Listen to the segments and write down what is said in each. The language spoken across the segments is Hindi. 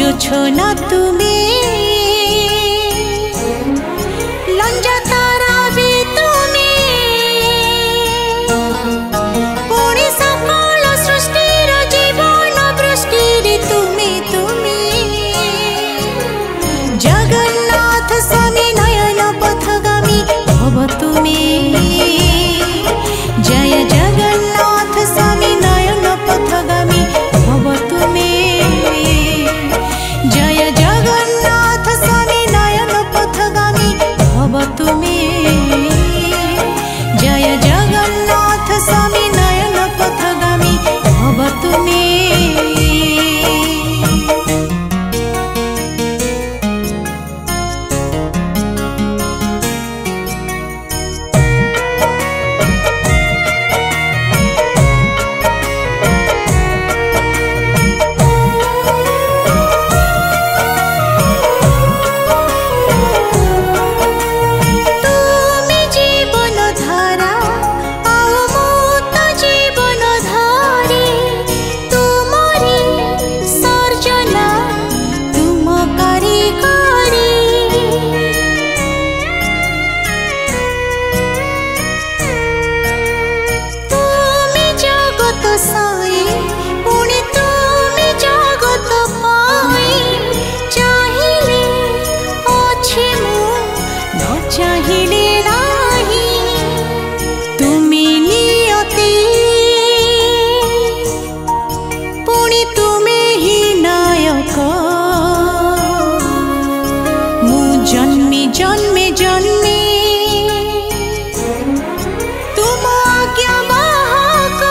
বুঝছো না তুমি লঞ্জা তারা বি তুমি পুଣି সকল সৃষ্টির জীবন বৃষ্টিরে তুমি তুমি জগন্নাথ স্বামী নয়ন পথগামী ভব তুমি জয় জগন্নাথ স্বামী নয়ন পথগামী ভব তুমি জয় জগন্নাথ স্বামী নয়ন পথগামী ভব তুমি জয় জগন্নাথ স্বামী নয়ন পথগামী ভব তুমি जन्मे जन्मे जन्मे तुम आज्ञा बाहक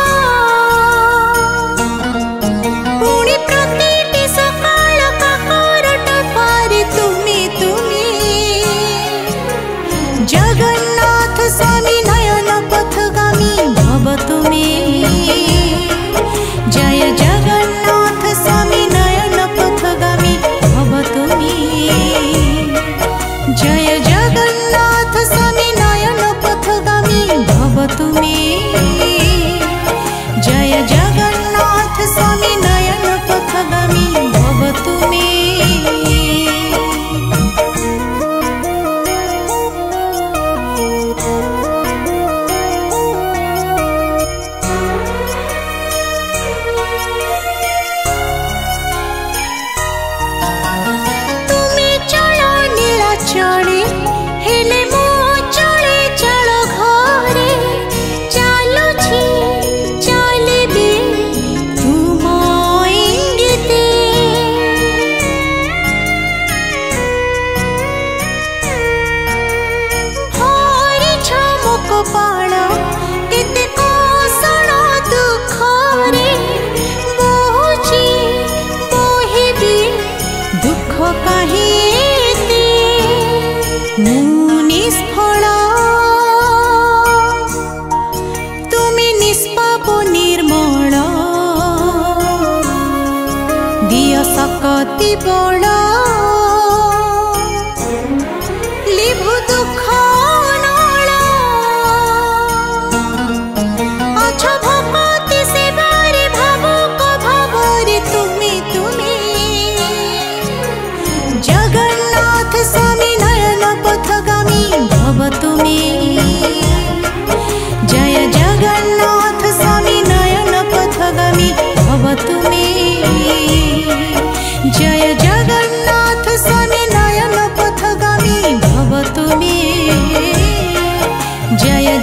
पुणी प्रतिटी सकाळ काकरट पारे तुमी तुमी जगन्नाथ स्वामी नयन पथगामी भव तुमी जय जगन्नाथ स्वामी नयन पथगामी भव तुमी जय जगन्नाथ स्वामी नयन पथगामी भव तुमी जय जगन्नाथ स्वामी नयन पथगामी भव तुमी चले हेले मो चले चल घरे चालुछि चलिबी तुम इंगिते हरि छमुक पाण केते कोसण दुख रे बहुछि बोहिबी दुख काहे निष्फल तुमी निष्पाप निर्मल दिय सकति बल लिभु दुख नल अछ भक्ति सेवारे भावुक भावरे तुमी तुमी जगन्नाथ स्वामी पथगामी भव तुमी जय जगन्नाथ स्वामी नयन पथगामी भव तुमी जय जगन्नाथ स्वामी नयन पथगामी भव तुमी जय